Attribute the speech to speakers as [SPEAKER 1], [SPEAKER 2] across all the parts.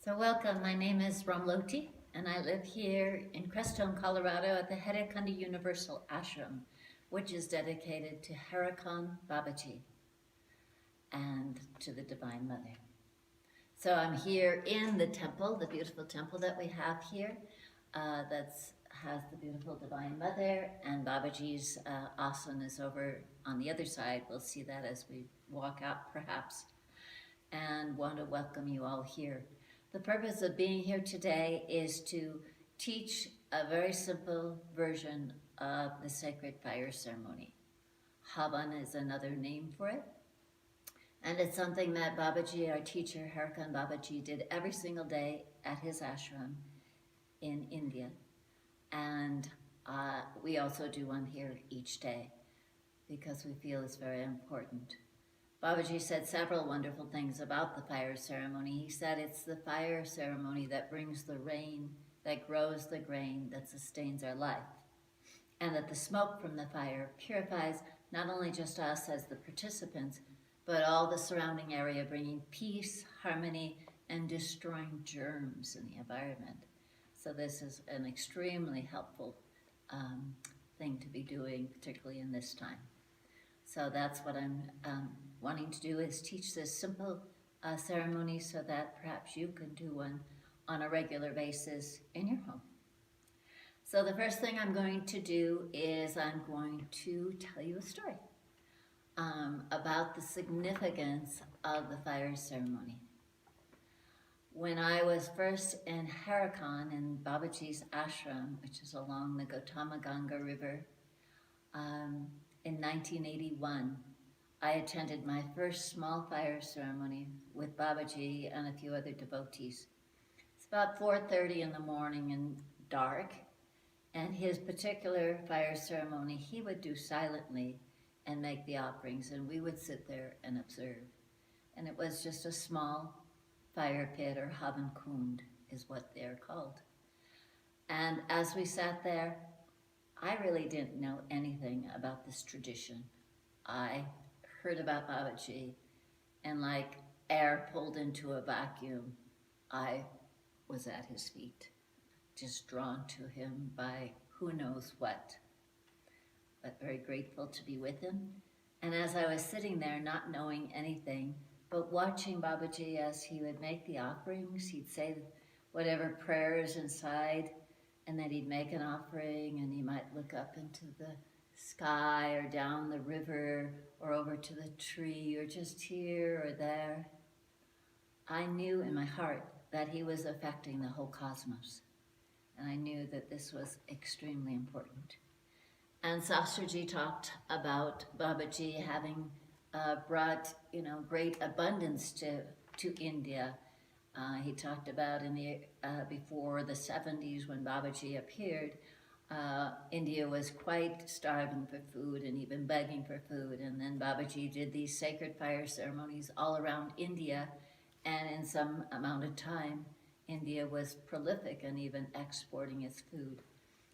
[SPEAKER 1] So welcome, my name is Ramloti, and I live here in Crestone, Colorado at the Haidakhandi Universal Ashram, which is dedicated to Haidakhandi Babaji and to the Divine Mother. So I'm here in the temple, the beautiful temple that we have here, that has the beautiful Divine Mother, and Babaji's asana is over on the other side. We'll see that as we walk out perhaps, and want to welcome you all here. The purpose of being here today is to teach a very simple version of the sacred fire ceremony. Havan is another name for it. And it's something that Babaji, our teacher, Haidakhandi Babaji, did every single day at his ashram in India. And we also do one here each day because we feel it's very important. Babaji said several wonderful things about the fire ceremony. He said it's the fire ceremony that brings the rain, that grows the grain, that sustains our life. And that the smoke from the fire purifies not only just us as the participants, but all the surrounding area, bringing peace, harmony, and destroying germs in the environment. So this is an extremely helpful thing to be doing, particularly in this time. So that's what I'm wanting to do, is teach this simple ceremony so that perhaps you can do one on a regular basis in your home. So the first thing I'm going to do is I'm going to tell you a story about the significance of the fire ceremony. When I was first in Haidakhandi in Babaji's ashram, which is along the Gautama Ganga River, in 1981, I attended my first small fire ceremony with Babaji and a few other devotees. It's about 4:30 in the morning and dark, and his particular fire ceremony he would do silently and make the offerings, and we would sit there and observe. And it was just a small fire pit, or Haidakhandi is what they're called. And as we sat there, I really didn't know anything about this tradition. I heard about Babaji, and like air pulled into a vacuum, I was at his feet, just drawn to him by who knows what, but very grateful to be with him. And as I was sitting there, not knowing anything, but watching Babaji as he would make the offerings, he'd say whatever prayers inside, and then he'd make an offering, and he might look up into the sky or down the river or over to the tree or just here or there. I knew in my heart that he was affecting the whole cosmos, and I knew that this was extremely important. And Sastraji talked about Babaji having brought, great abundance to India. He talked about in the before the 70s when Babaji appeared, India was quite starving for food and even begging for food. And then Babaji did these sacred fire ceremonies all around India, and in some amount of time, India was prolific and even exporting its food.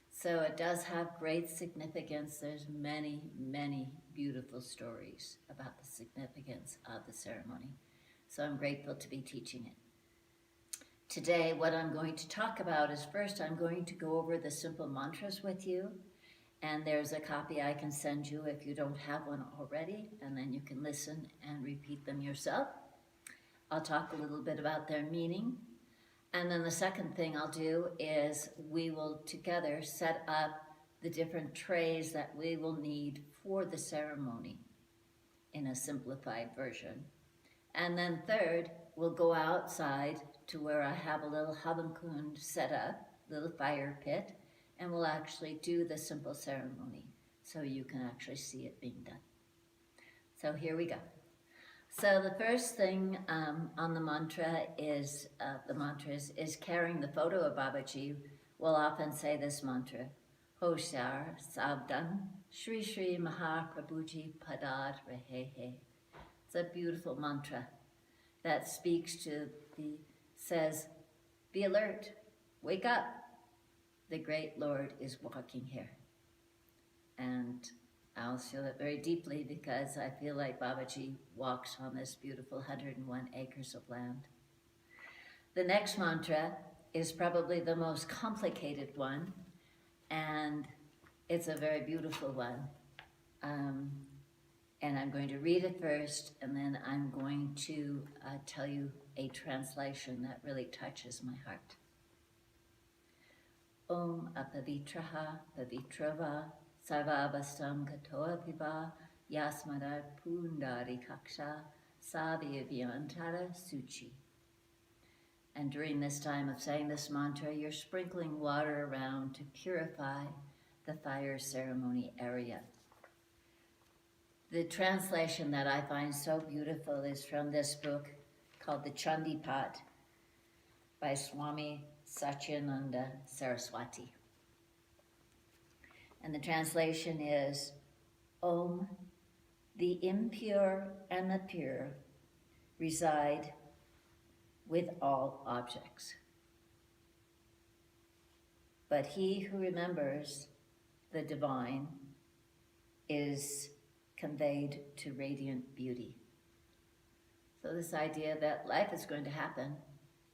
[SPEAKER 1] So it does have great significance. There's many, many beautiful stories about the significance of the ceremony. So I'm grateful to be teaching it. Today, what I'm going to talk about is, first I'm going to go over the simple mantras with you, and there's a copy I can send you if you don't have one already, and then you can listen and repeat them yourself. I'll talk a little bit about their meaning, and then the second thing I'll do is we will together set up the different trays that we will need for the ceremony in a simplified version. And then third, we'll go outside to where I have a little Haidakhandi set up, little fire pit, and we'll actually do the simple ceremony so you can actually see it being done. So here we go. So the first thing on the mantra is, carrying the photo of Babaji. We'll often say this mantra, Hoshar Savdan Shri Shri Mahaprabhuji Padad Rehehe. It's a beautiful mantra that speaks to says, be alert, wake up. The great Lord is walking here. And I'll feel it very deeply because I feel like Babaji walks on this beautiful 101 acres of land. The next mantra is probably the most complicated one, and it's a very beautiful one. And I'm going to read it first, and then I'm going to tell you a translation that really touches my heart. Om apavitraha pavitrava sarvavastam katoa piba yasmada pundari kaksha savyaviyantara suchi. And during this time of saying this mantra, you're sprinkling water around to purify the fire ceremony area. The translation that I find so beautiful is from this book called The Chandipat by Swami Satyananda Saraswati. And the translation is, Om, the impure and the pure reside with all objects. But he who remembers the divine is conveyed to radiant beauty. So this idea that life is going to happen,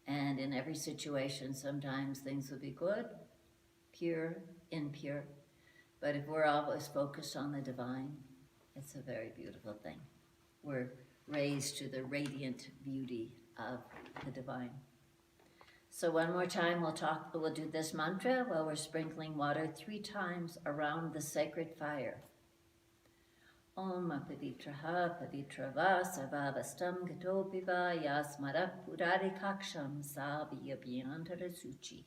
[SPEAKER 1] and in every situation, sometimes things will be good, pure, impure. But if we're always focused on the divine, it's a very beautiful thing. We're raised to the radiant beauty of the divine. So one more time, we'll do this mantra while we're sprinkling water 3 times around the sacred fire. Om apavitraha pavitrava sarvavastam gatopiva yasmarak purari kaksham savyabhyantara suchi.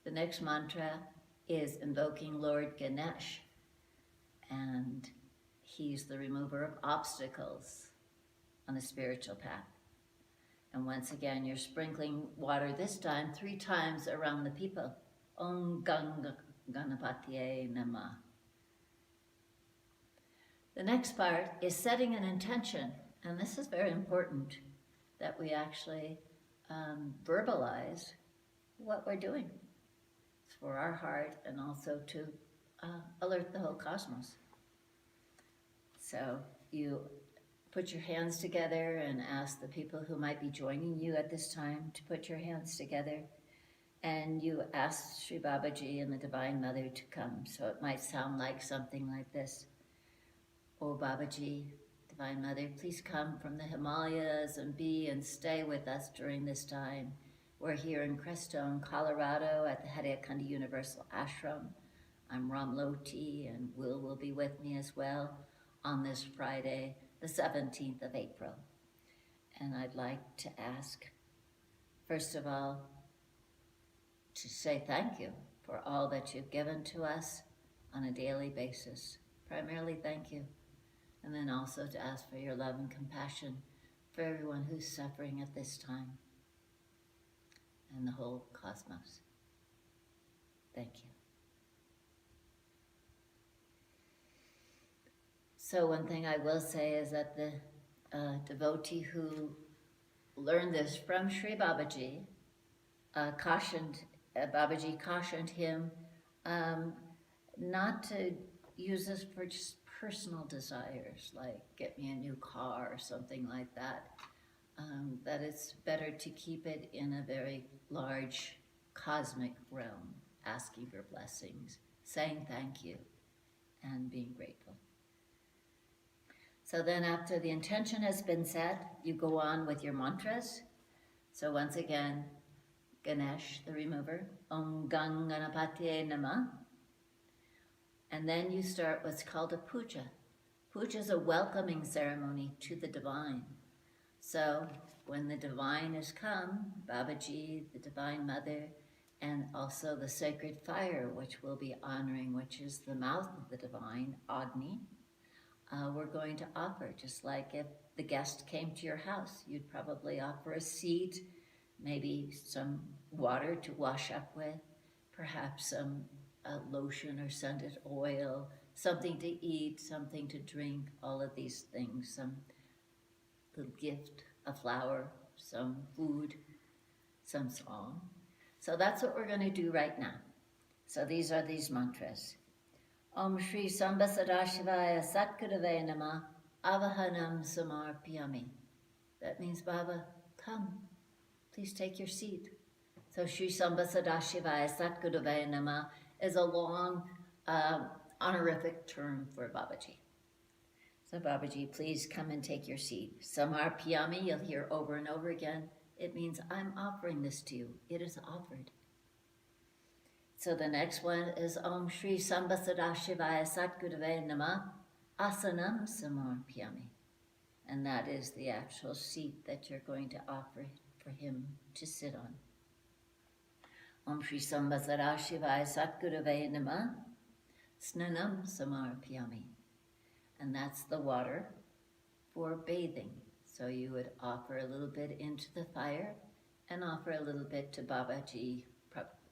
[SPEAKER 1] The next mantra is invoking Lord Ganesh, and he's the remover of obstacles on the spiritual path. And once again, you're sprinkling water, this time 3 times around the people. Om Ganga Ganapatye Namah. The next part is setting an intention, and this is very important that we actually verbalize what we're doing. It's for our heart and also to alert the whole cosmos. So you put your hands together and ask the people who might be joining you at this time to put your hands together, and you ask Sri Babaji and the Divine Mother to come. So it might sound like something like this. Oh Babaji, Divine Mother, please come from the Himalayas and be and stay with us during this time. We're here in Crestone, Colorado at the Haidakhandi Universal Ashram. I'm Ramloti, and will be with me as well on this Friday, the 17th of April. And I'd like to ask, first of all, to say thank you for all that you've given to us on a daily basis. Primarily, thank you. And then also to ask for your love and compassion for everyone who's suffering at this time and the whole cosmos. Thank you. So one thing I will say is that the devotee who learned this from Sri Babaji Babaji cautioned him not to use this for just personal desires, like get me a new car or something like that. That it's better to keep it in a very large cosmic realm, asking for blessings, saying thank you, and being grateful. So then after the intention has been set, you go on with your mantras. So once again, Ganesh, the remover, Om Gang Ganapatye Namah. And then you start what's called a puja. Puja is a welcoming ceremony to the divine. So when the divine has come, Babaji, the Divine Mother, and also the sacred fire, which we'll be honoring, which is the mouth of the divine, Agni, we're going to offer, just like if the guest came to your house, you'd probably offer a seat, maybe some water to wash up with, perhaps some lotion or scented oil, something to eat, something to drink, all of these things, some little gift, a flower, some food, some song. So that's what we're going to do right now. So these are these mantras. Om Shri Samba Sadashivaya Satgurave Namah Avahanam Samarpyami. That means, Baba, come. please take your seat. So Shri Samba Sadashivaya Satguruvaya Nama is a long honorific term for Babaji. So Babaji, please come and take your seat. Samarpyami, you'll hear over and over again. It means I'm offering this to you. It is offered. So the next one is Om Shri Samba Sadashivaya Satguruvaya Nama Asanam Samarpyami. And that is the actual seat that you're going to offer for him to sit on. Om Shri Samba Sadashivaya Satguruvaya Nama Snanam Samarpyami. And that's the water for bathing. So you would offer a little bit into the fire and offer a little bit to Babaji.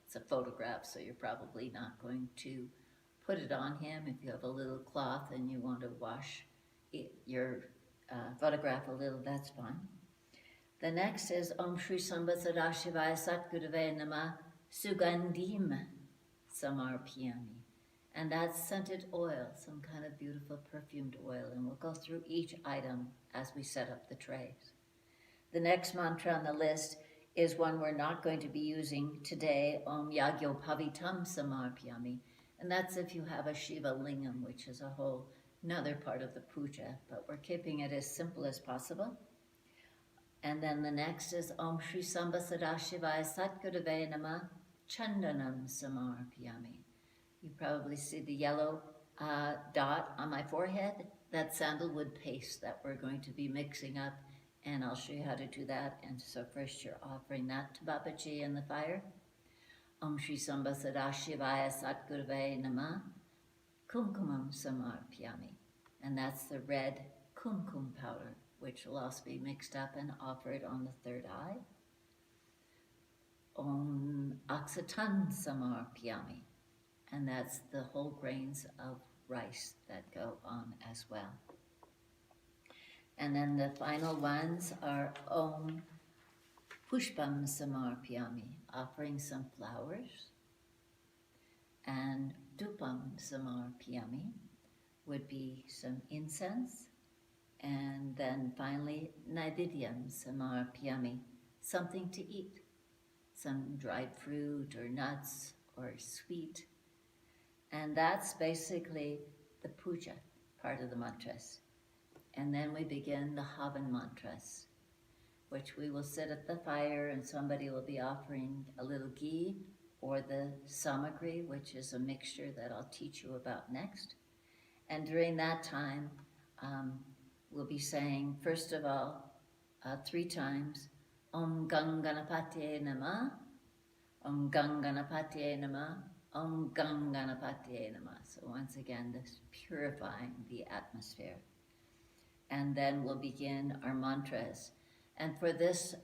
[SPEAKER 1] It's a photograph, so you're probably not going to put it on him. If you have a little cloth and you want to wash your photograph a little, that's fine. The next is Om Shri Samba Sadashivaya Satguruvaya Nama Sugandhim Samarpyami. And that's scented oil, some kind of beautiful perfumed oil. And we'll go through each item as we set up the trays. The next mantra on the list is one we're not going to be using today, Om Yagyo Pavitam Samarpyami. And that's if you have a Shiva Lingam, which is a whole another part of the puja, but we're keeping it as simple as possible. And then the next is Om Shri Samba Sadashivaya Satguruvaya Nama Chandanam Samarpyami. You probably see the yellow dot on my forehead. That's sandalwood paste that we're going to be mixing up, and I'll show you how to do that. And so first you're offering that to Babaji in the fire. Om Shri Samba Sadashivaya Satguruvaya Nama Kumkumam Samarpyami. And that's the red kumkum powder, which will also be mixed up and offered on the third eye. Om Aksatan Samarpyami. And that's the whole grains of rice that go on as well. And then the final ones are Om Pushpam Samarpyami, offering some flowers. And Dupam Samarpyami would be some incense. And then finally Naividyam Samarpyami, something to eat. Some dried fruit or nuts or sweet. And that's basically the puja part of the mantras. And then we begin the Havan mantras, which we will sit at the fire and somebody will be offering a little ghee or the samagri, which is a mixture that I'll teach you about next. And during that time, we'll be saying, first of all, 3 times, Om Ganganapatye Namah, Om Ganganapatye Namah, Om Ganganapatye Namah. So once again, this purifying the atmosphere. And then we'll begin our mantras. And for this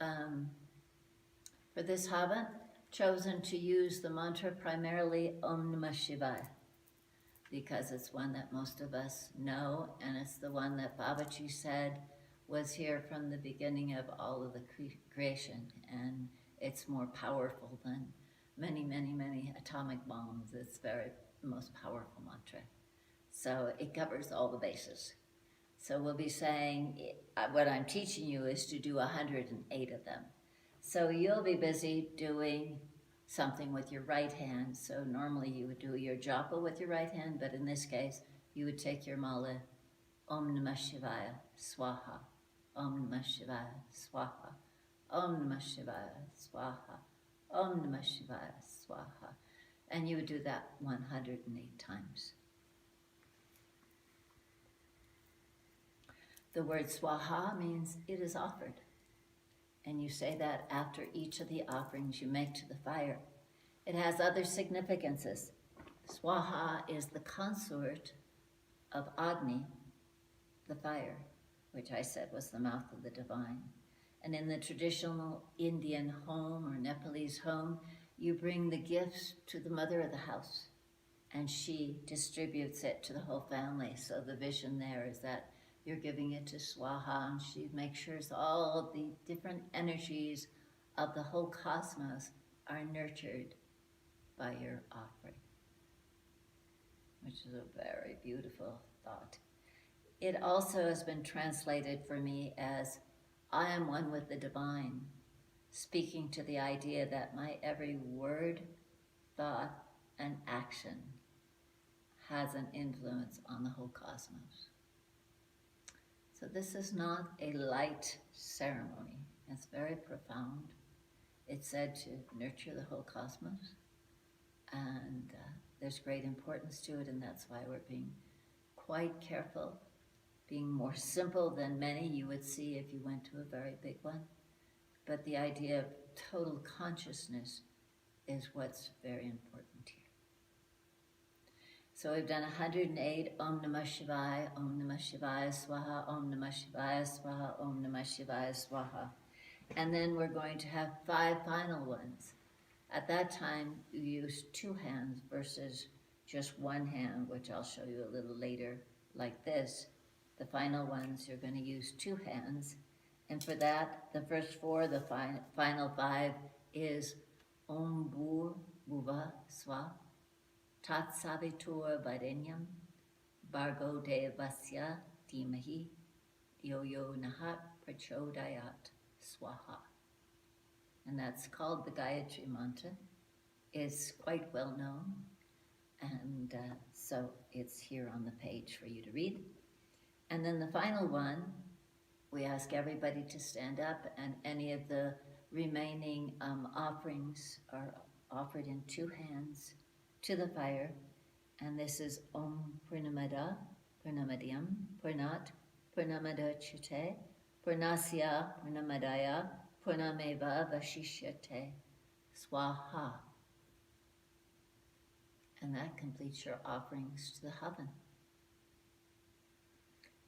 [SPEAKER 1] Havan, chosen to use the mantra primarily Om Namah Shivaya, because it's one that most of us know, and it's the one that Babaji said was here from the beginning of all of the creation, and it's more powerful than many, many, many atomic bombs. It's the most powerful mantra. So it covers all the bases. So we'll be saying, what I'm teaching you is to do 108 of them. So you'll be busy doing something with your right hand. So normally you would do your japa with your right hand, but in this case, you would take your mala, Om Namah Shivaya, Swaha, Om Namah Shivaya, Swaha, Om Namah Shivaya, Swaha, Om Namah Shivaya, Swaha. And you would do that 108 times. The word Swaha means it is offered. And you say that after each of the offerings you make to the fire. It has other significances. Swaha is the consort of Agni, the fire, which I said was the mouth of the divine. And in the traditional Indian home or Nepalese home, you bring the gifts to the mother of the house, and she distributes it to the whole family. So the vision there is that you're giving it to Swaha, and she makes sure all the different energies of the whole cosmos are nurtured by your offering, which is a very beautiful thought. It also has been translated for me as, I am one with the divine, speaking to the idea that my every word, thought, and action has an influence on the whole cosmos. So this is not a light ceremony. It's very profound. It's said to nurture the whole cosmos, and there's great importance to it, and that's why we're being quite careful, being more simple than many you would see if you went to a very big one. But the idea of total consciousness is what's very important here. So we've done 108 Om Namah Shivaya, Om Namah Shivaya Swaha, Om Namah Shivaya Swaha, Om Namah Shivaya Swaha. And then we're going to have 5 final ones. At that time, you use 2 hands versus just 1 hand, which I'll show you a little later, like this. The final ones, you're going to use 2 hands. And for that, the first 4, the final 5 is Om Bhur Bhuva Swa, Tat Savitur Varenyam, Bhargo Devasya Dhimahi, Yo Yo Nahat Prachodayat Swaha. And that's called the Gayatri Mantra. It's quite well known, and so it's here on the page for you to read. And then the final one, we ask everybody to stand up, and any of the remaining offerings are offered in 2 hands to the fire. And this is Om Purnamada, Purnamadyam, Purnat, Purnamada Chite, Purnasya, Purnamadaya, Purnameva Vashishyate, Swaha. And that completes your offerings to the Havan.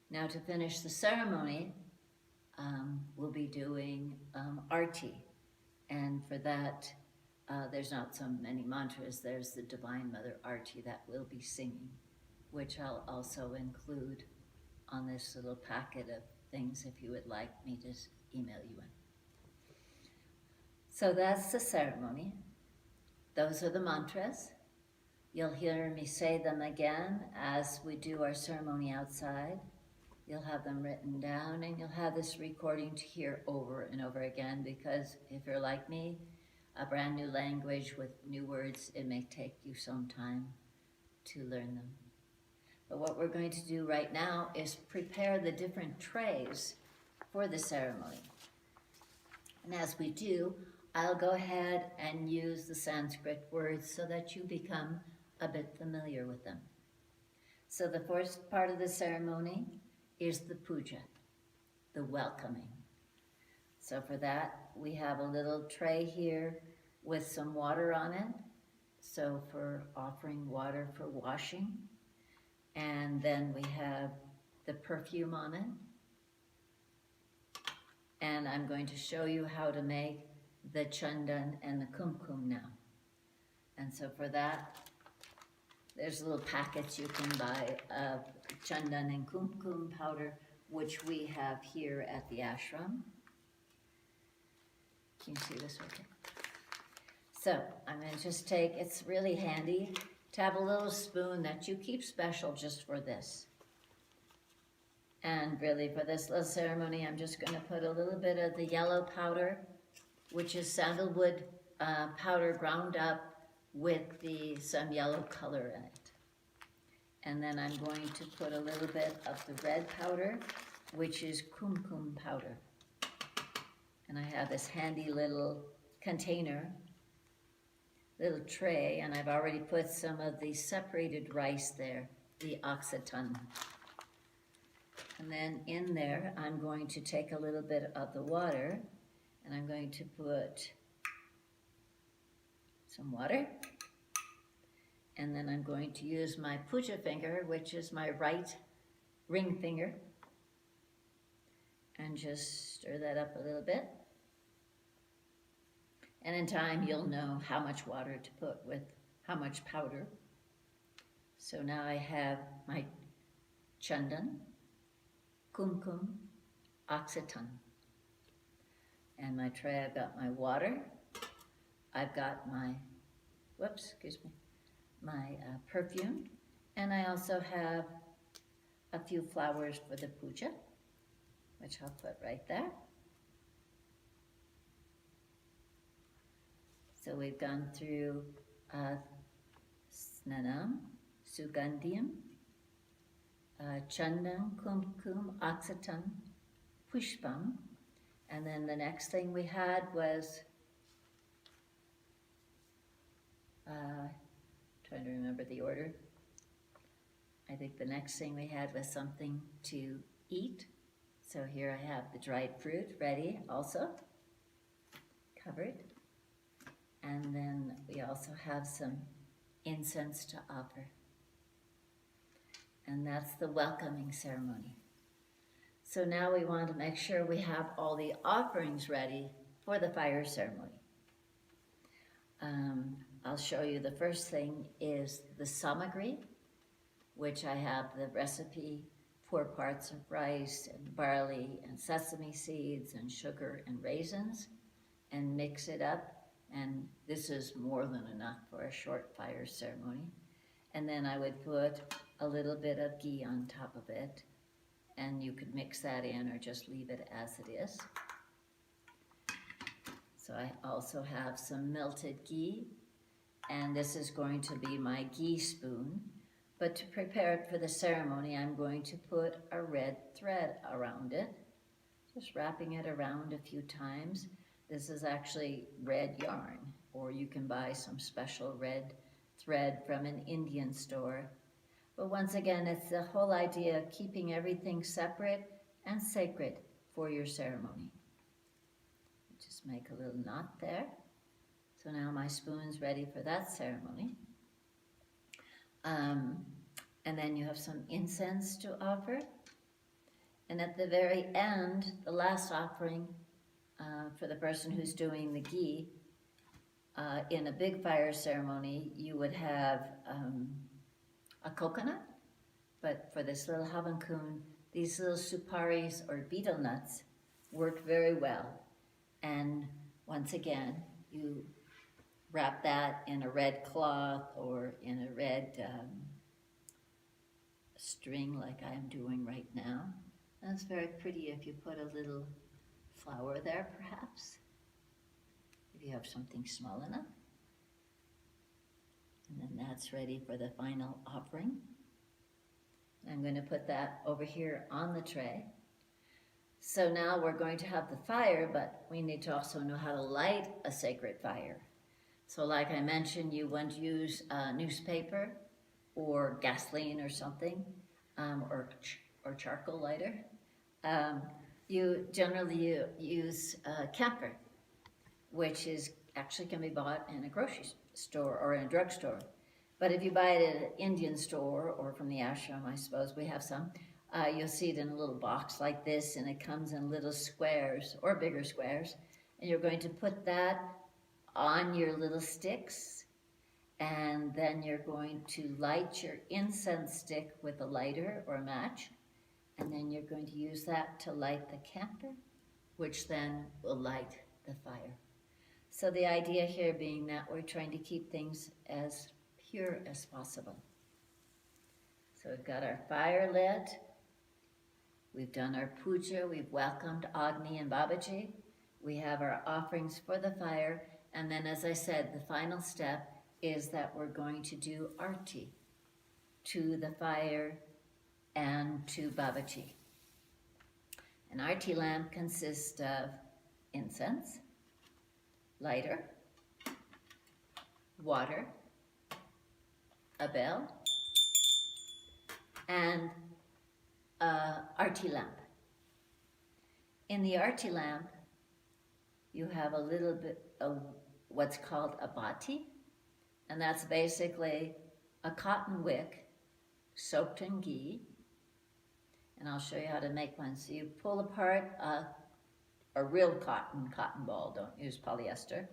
[SPEAKER 1] Now to finish the ceremony, we'll be doing Arti. And for that, there's not so many mantras. There's the Divine Mother Arti that we'll be singing, which I'll also include on this little packet of things if you would like me to email you in. So that's the ceremony. Those are the mantras. You'll hear me say them again as we do our ceremony outside. You'll have them written down, and you'll have this recording to hear over and over again, because if you're like me, a brand new language with new words, it may take you some time to learn them. But what we're going to do right now is prepare the different trays for the ceremony. And as we do, I'll go ahead and use the Sanskrit words so that you become a bit familiar with them. So the first part of the ceremony is the puja, the welcoming. So for that, we have a little tray here with some water on it. So for offering water for washing. And then we have the perfume on it. And I'm going to show you how to make the chandan and the kumkum now. And so for that, there's little packets you can buy of chandan and kumkum powder, which we have here at the ashram. Can you see this okay? So I'm going to just take, it's really handy to have a little spoon that you keep special just for this. And really for this little ceremony, I'm just going to put a little bit of the yellow powder, which is sandalwood powder ground up with some yellow color in it. And then I'm going to put a little bit of the red powder, which is kumkum powder. And I have this handy little container, little tray, and I've already put some of the separated rice there, the oxyton. And then in there, I'm going to take a little bit of the water, and I'm going to put some water. And then I'm going to use my puja finger, which is my right ring finger, and just stir that up a little bit. And in time, you'll know how much water to put with how much powder. So now I have my chandan, kumkum, oxyton. And my tray, I've got my water. I've got my, my perfume. And I also have a few flowers for the puja, which I'll put right there. So we've gone through Snanam, Sugandhim, Chandan, Kumkum, Aksatam, Pushpam, and then the next thing we had was, trying to remember the order. I think the next thing we had was something to eat. So here I have the dried fruit ready also, covered. And then we also have some incense to offer. And that's the welcoming ceremony. So now we want to make sure we have all the offerings ready for the fire ceremony. I'll show you the first thing is the samagri, which I have the recipe, 4 parts of rice and barley and sesame seeds and sugar and raisins, and mix it up. And this is more than enough for a short fire ceremony. And then I would put a little bit of ghee on top of it, and you could mix that in or just leave it as it is. So I also have some melted ghee, and this is going to be my ghee spoon. But to prepare it for the ceremony, I'm going to put a red thread around it, just wrapping it around a few times. This is actually red yarn, or you can buy some special red thread from an Indian store. But once again, it's the whole idea of keeping everything separate and sacred for your ceremony. Just make a little knot there. So now my spoon's ready for that ceremony. And then you have some incense to offer. And at the very end, the last offering for the person who's doing the ghee, in a big fire ceremony, you would have a coconut, but for this little Haidakhandi, these little suparis or betel nuts work very well. And once again, you wrap that in a red cloth or in a red string like I'm doing right now. That's very pretty if you put a little flower there, perhaps, if you have something small enough. And then that's ready for the final offering. I'm going to put that over here on the tray. So now we're going to have the fire, but we need to also know how to light a sacred fire. So like I mentioned, you want to use newspaper or gasoline or something, or charcoal lighter. You generally use camphor, which is actually can be bought in a grocery store or in a drugstore. But if you buy it at an Indian store or from the ashram, I suppose we have some, you'll see it in a little box like this, and it comes in little squares or bigger squares. And you're going to put that on your little sticks, and then you're going to light your incense stick with a lighter or a match, and then you're going to use that to light the camphor, which then will light the fire. So the idea here being that we're trying to keep things as pure as possible. So we've got our fire lit, we've done our puja, we've welcomed Agni and Babaji, we have our offerings for the fire, and then as I said, the final step is that we're going to do arti to the fire and to Babaji. An arti lamp consists of incense, lighter, water, a bell, and arti lamp. In the arti lamp, you have a little bit of what's called a bati, and that's basically a cotton wick soaked in ghee, and I'll show you how to make one. So you pull apart a real cotton ball, don't use polyester,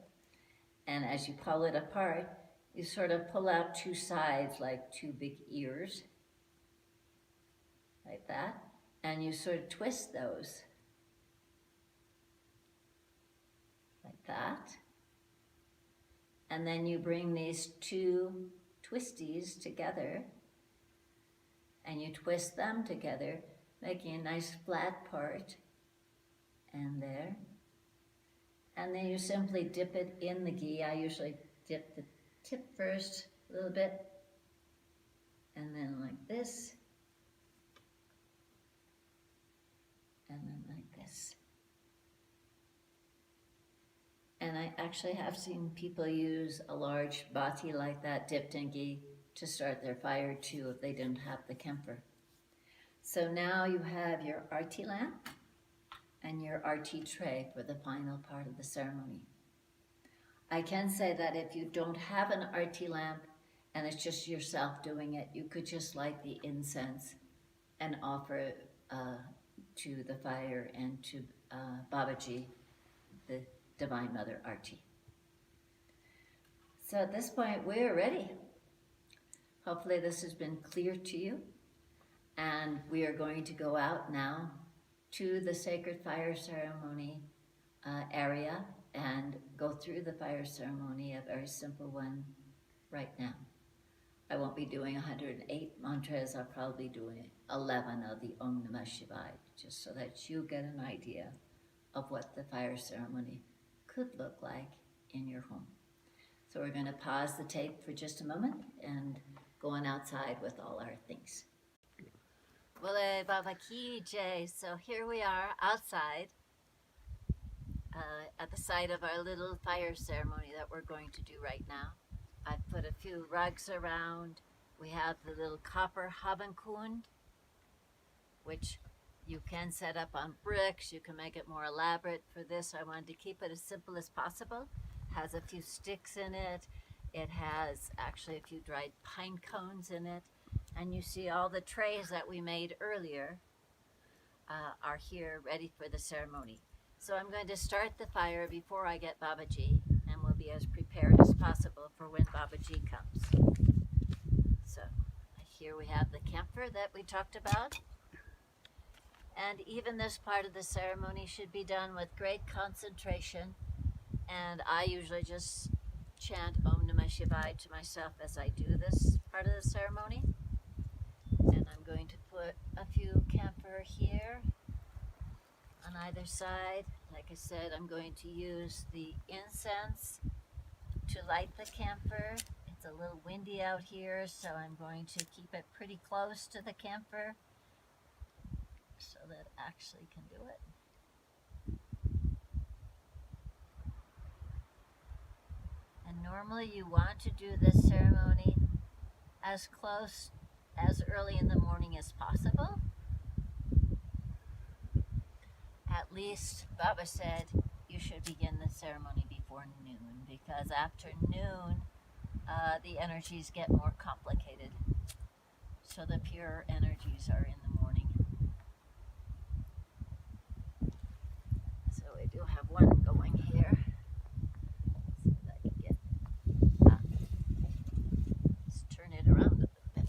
[SPEAKER 1] and as you pull it apart, you sort of pull out 2 sides like 2 big ears, like that, and you sort of twist those, like that. And then you bring these 2 twisties together, and you twist them together, making a nice flat part, and there. And then you simply dip it in the ghee. I usually dip the tip first a little bit, and then like this, and then like this. And I actually have seen people use a large bati like that, dipped in ghee, to start their fire too if they didn't have the camphor. So now you have your arti lamp and your arti tray for the final part of the ceremony. I can say that if you don't have an arti lamp and it's just yourself doing it, you could just light the incense and offer to the fire and to Babaji, the Divine Mother Arti. So at this point, we're ready. Hopefully this has been clear to you. And we are going to go out now to the sacred fire ceremony area and go through the fire ceremony, a very simple one right now. I won't be doing 108 mantras. I'll probably be doing 11 of the Om Namah Shivaya, just so that you get an idea of what the fire ceremony could look like in your home. So we're going to pause the tape for just a moment and go on outside with all our things. Bole Baba Ki Jai. So here we are outside at the site of our little fire ceremony that we're going to do right now. I've put a few rugs around. We have the little copper Habenkund, which you can set up on bricks. You can make it more elaborate. For this, I wanted to keep it as simple as possible. It has a few sticks in it. It has actually a few dried pine cones in it. And you see all the trays that we made earlier are here ready for the ceremony. So I'm going to start the fire before I get Babaji, and we'll be as prepared as possible for when Babaji comes. So here we have the camphor that we talked about. And even this part of the ceremony should be done with great concentration. And I usually just chant Om Namah Shivaya to myself as I do this part of the ceremony. And I'm going to put a few camphor here on either side. Like I said, I'm going to use the incense to light the camphor. It's a little windy out here, so I'm going to keep it pretty close to the camphor so that it actually can do it. And normally you want to do this ceremony as close as early in the morning as possible. At least Baba said you should begin the ceremony before noon, because after noon the energies get more complicated. So the pure energies are in the morning. So we do have one going here. Let's see if I can get let's turn it around a little bit.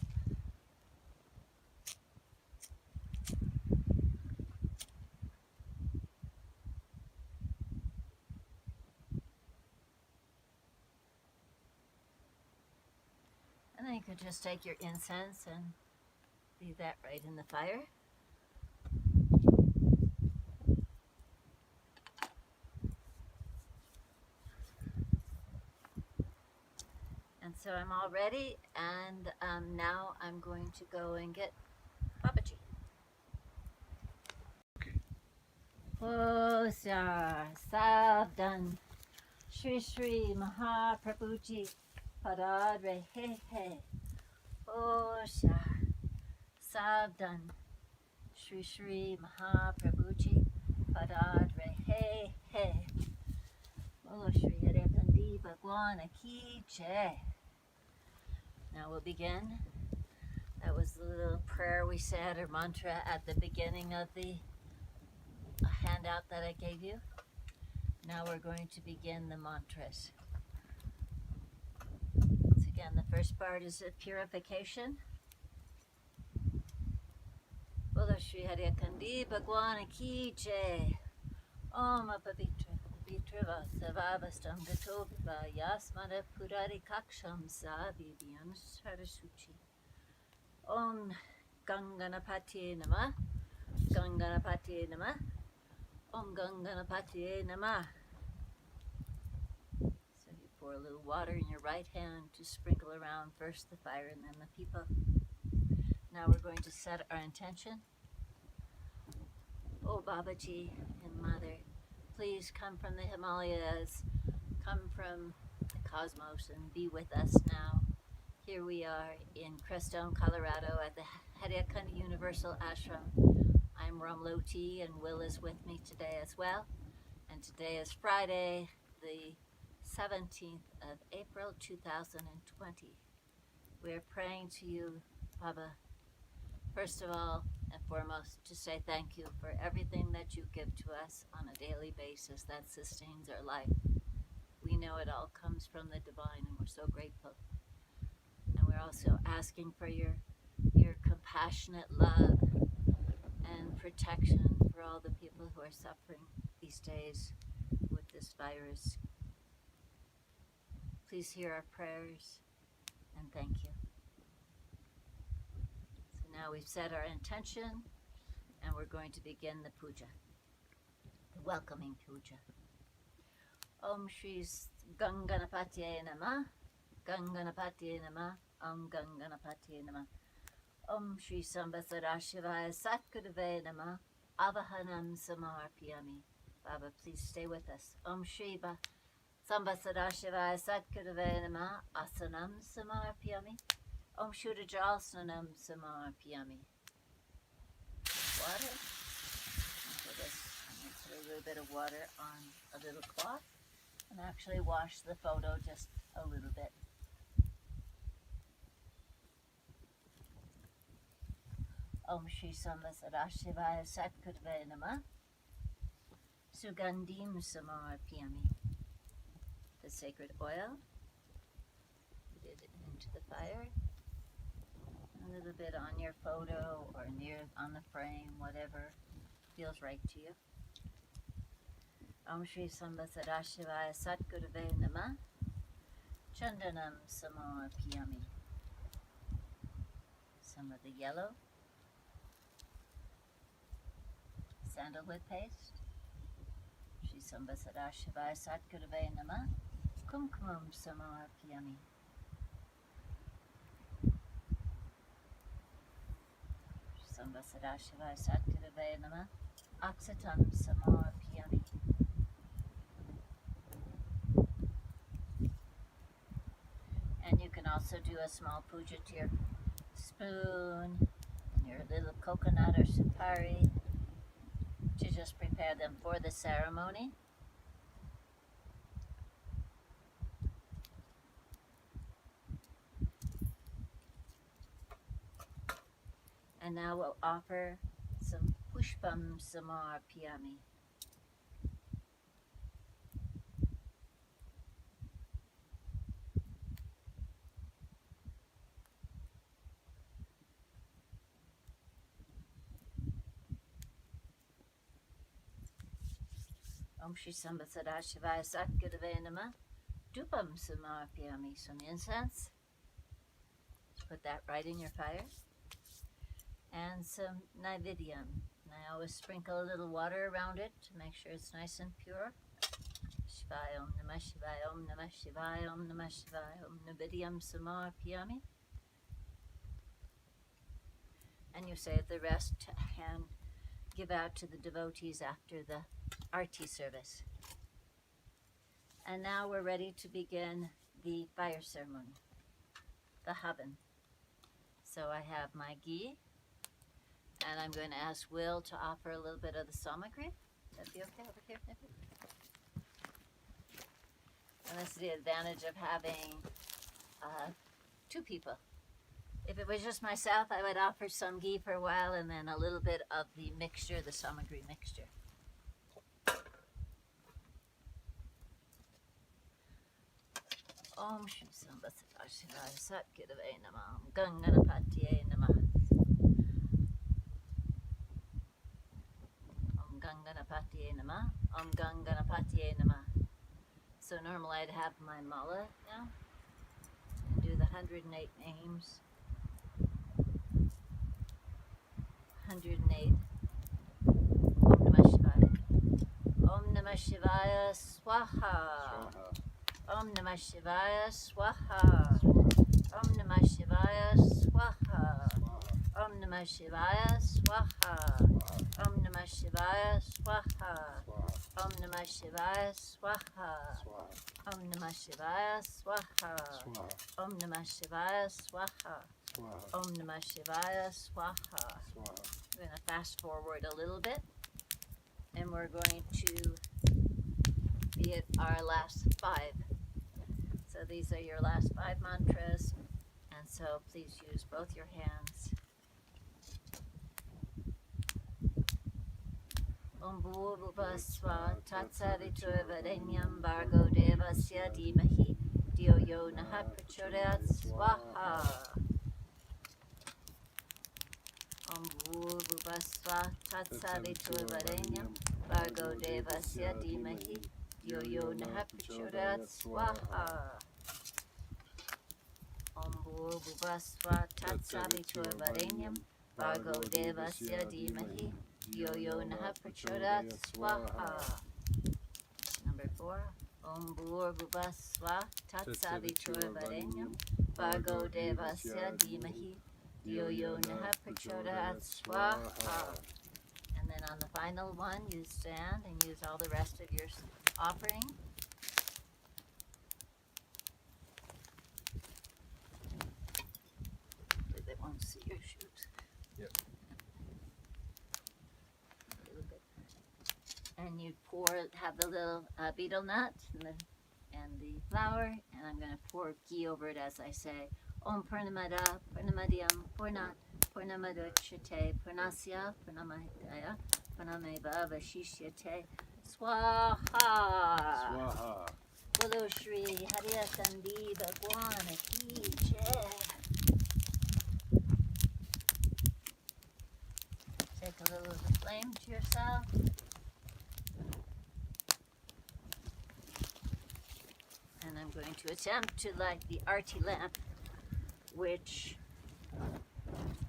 [SPEAKER 1] And then you could just take your incense and leave that right in the fire. And so I'm all ready, and now I'm going to go and get Babaji. Hoshar, Savdan, Shri Shri Mahaprabhuji, Padadre He He. Hoshar, Savdan, Shri Shri Mahaprabhuji, Padadre He He. Bolo Shri Haidakhandi Bhagwan Ki Jai. Now we'll begin. That was the little prayer we said, or mantra, at the beginning of the handout that I gave you. Now we're going to begin the mantras. Once again, the first part is a purification. Bolo Shri Haidakhandi Bhagwan Ki Jai. Om Pavitra Vitrava Savavastam Gatoviva Yasmana Purari Kaksham Savibhyan Sarasuchi. Om Ganganapati Nama, Ganganapati Nama, Om Ganganapati Nama. pour a little water in your right hand to sprinkle around first the fire and then the people. Now we're going to set our intention. Oh Babaji and Mother, please come from the Himalayas, come from the cosmos and be with us now. Here we are in Crestone, Colorado at the Haidakhandi Universal Ashram. I'm Ramloti and Will is with me today as well. And today is Friday, the 17th of April 2020. We're praying to you, Baba, first of all and foremost, to say thank you for everything that you give to us on a daily basis that sustains our life. We know it all comes from the divine and we're so grateful. And we're also asking for your compassionate love and protection for all the people who are suffering these days with this virus. Please hear our prayers and thank you. So now we've set our intention and we're going to begin the puja, the welcoming puja. Om Shri Ganganapatiye Namah, Ganganapatiye Namah, Om Ganganapatiye Namah. Om Shri Sadashivaya Satgurave Namah, Avahanam Samarpyami. Baba, please stay with us. Om Shri Sadashivaya Satgurave Namah, Asanam Samarpyami. Om Shuddhajalsanam Samarpyami. Water. Put a little bit of water on a little cloth and actually wash the photo just a little bit. Om Shri Sadashivaya Satgurave Namah, Sugandhim Samarpyami. The sacred oil, put it into the fire, a little bit on your photo or near on the frame, whatever feels right to you. Om Shri Sadashivaya Satgurave Namah, Chandanam Samarpyami. Some of the yellow sandalwood paste. Shri Sadashivaya Satgurave Namah, Kumkumam Samarpyami. Shri Sadashivaya Satgurave Namah, Aksatam Samarpyami. And you can also do a small puja to your spoon and your little coconut or supari to just prepare them for the ceremony. And now we'll offer some pushpam samarpyami. Om Shri Sadashivaya Satgurave Namah, Dupam Samarpyami. Some incense. Put that right in your fire. And some Naivedyam. And I always sprinkle a little water around it to make sure it's nice and pure. Shivaya Om Namah Shivaya Om Namah Shivaya Om Namah Shivaya Om Naivedyam Samarpyami. And you say the rest and give out to the devotees after the Arti service. And now we're ready to begin the fire ceremony, the Havan. So I have my ghee, and I'm going to ask Will to offer a little bit of the samagri. That'd be okay over here, maybe? And that's the advantage of having two people. If it was just myself, I would offer some ghee for a while and then a little bit of the mixture, the samagri mixture. Om Shri Sadashivaya Satgurave Namah, Om Ganganapatiye Namah. Om Ganganapatiye Namah, Om Ganganapatiye Namah. So normally I'd have my mala now and do the 108 names. 108. Om Namah Shivaya. Om Namah Shivaya Swaha. Om Namah Shivaya Swaha. Om Namah Shivaya Swaha. Om Namah Shivaya Swaha. Om Namah Shivaya Swaha. Om Namah Shivaya Swaha. Om Namah Shivaya Swaha. Om Namah Shivaya Swaha. Om Namah Shivaya Swaha. We're going to fast forward a little bit, and we're going to be at our last 5. So these are your last 5 mantras, and so please use both your hands. Om Bhurvasva Tatsavituvarenyam Bargo Devasya Dhimahi Dhyo Yo Naha Prachodayat Swaha. Om Bhurvasva Tatsavituvarenyam Bargo Devasya Dhimahi Dhyo Yo Naha Prachodayat Swaha. Om Bhurvasva Tatsavituvarenyam Bargo Devasya Dhimahi Dhyo Yo Naha Prachodayat Swaha. Number 4. Om Bhurvasva Tatsavituvarenyam Bargo Devasya Dhimahi Dhyo Yo Naha Prachodayat Swaha. And then on the final one, you stand and use all the rest of your offering. They won't see your shoes.
[SPEAKER 2] Yep.
[SPEAKER 1] And you have the little betel nut and the flour, and I'm going to pour ghee over it as I say, Om Purnamada, Purnamadiyam, Purnat, Purnamadachate, Purnasya, Purnamadaya, Purnameva Vashishyate, Swaha.
[SPEAKER 2] Swaha.
[SPEAKER 1] Bolo Shri Haidakhandi Bhagwan Ki Jai. Take a little of the flame to yourself. And I'm going to attempt to light the arti lamp, which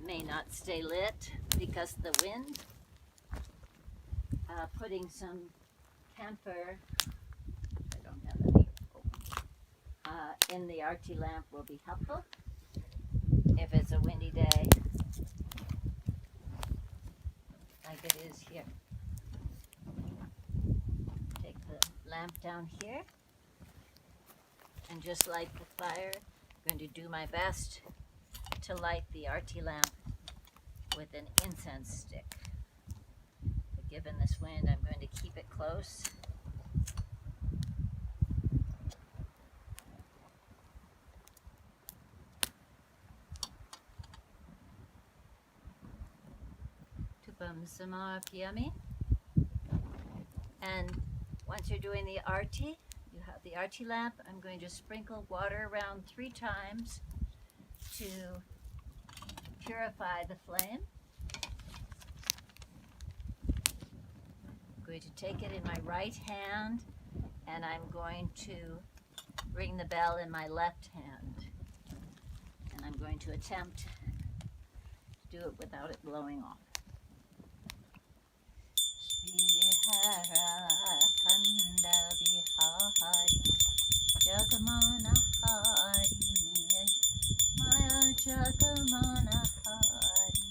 [SPEAKER 1] may not stay lit because of the wind. Putting some camphor, I don't have any, in the arti lamp will be helpful if it's a windy day, like it is here. Take the lamp down here and just light the fire. I'm going to do my best to light the arti lamp with an incense stick. But given this wind, I'm going to keep it close. Tupam samarpyami. And once you're doing the arti, you have the arti lamp. I'm going to sprinkle water around 3 times to purify the flame. I'm going to take it in my right hand, and I'm going to ring the bell in my left hand. And I'm going to attempt to do it without it blowing off. Jagamana Hari Maya Jagamana Hari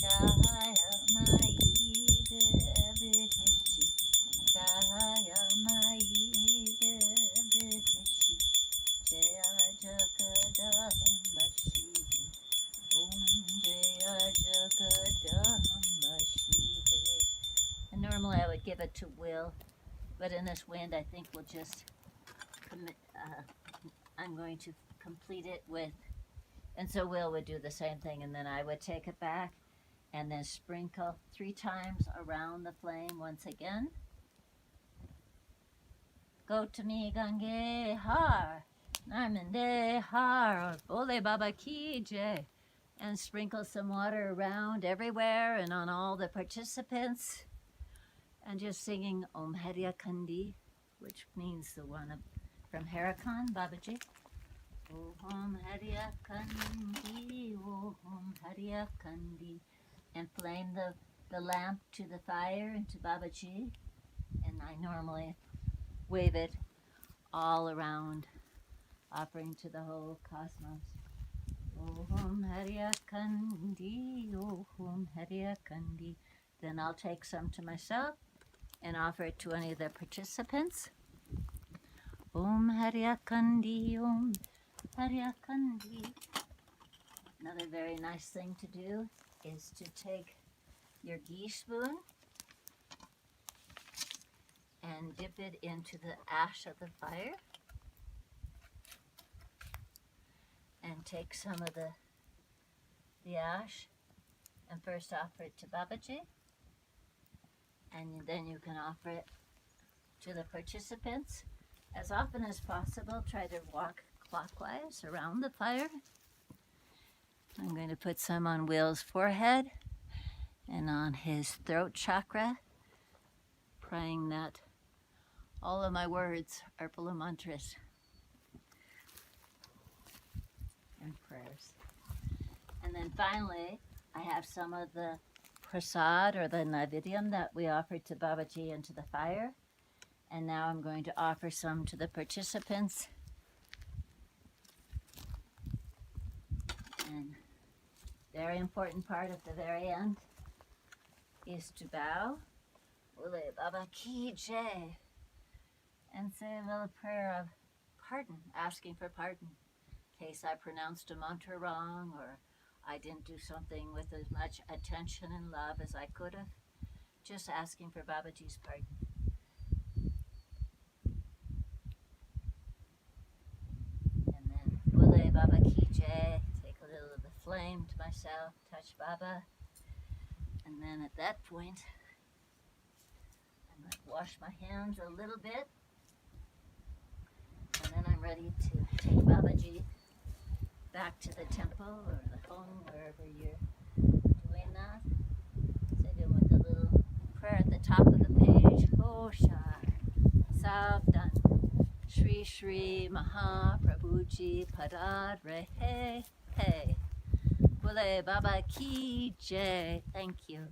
[SPEAKER 1] Daya Mai Devishi Daya Mai Devishi Jaya Jagadambashi Om Jaya Jagadambashi. And normally I would give it to Will, but in this wind I think we'll just I'm going to complete it with, and so Will would do the same thing, and then I would take it back and then sprinkle 3 times around the flame once again. Go to me Gange Har, Narmande Har, Bole Baba Ki Jai, and sprinkle some water around everywhere and on all the participants, and just singing Om Haidakhandi, which means the one from Haidakhandi, Babaji. Om Haidakhandi, Om Haidakhandi, and flame the lamp to the fire and to Babaji, and I normally wave it all around, offering to the whole cosmos. Om Haidakhandi, Om Haidakhandi. Then I'll take some to myself and offer it to any of the participants. Om Haidakhandi, Om Haidakhandi. Another very nice thing to do is to take your ghee spoon and dip it into the ash of the fire and take some of the ash and first offer it to Babaji, and then you can offer it to the participants. As often as possible, try to walk clockwise around the fire. I'm going to put some on Will's forehead and on his throat chakra, praying that all of my words are full of mantras and prayers. And then finally, I have some of the prasad or the naivedyam that we offered to Babaji into the fire. And now I'm going to offer some to the participants. And very important part at the very end is to bow, Ule Baba Ki Jai, and say a little prayer of pardon, asking for pardon, in case I pronounced a mantra wrong or I didn't do something with as much attention and love as I could have. Just asking for Babaji's pardon. And then Ule Baba Ki Jai, take a little of the flame to myself, touch Baba. And then at that point, I'm going to wash my hands a little bit. And then I'm ready to take Babaji back to the temple or the home, wherever you're doing that. Say it with a little prayer at the top of the page. Hoshar, Savdan, Shri Shri Mahaprabhuji Padad Rehe He. Bole Baba Ki Jai. Thank you.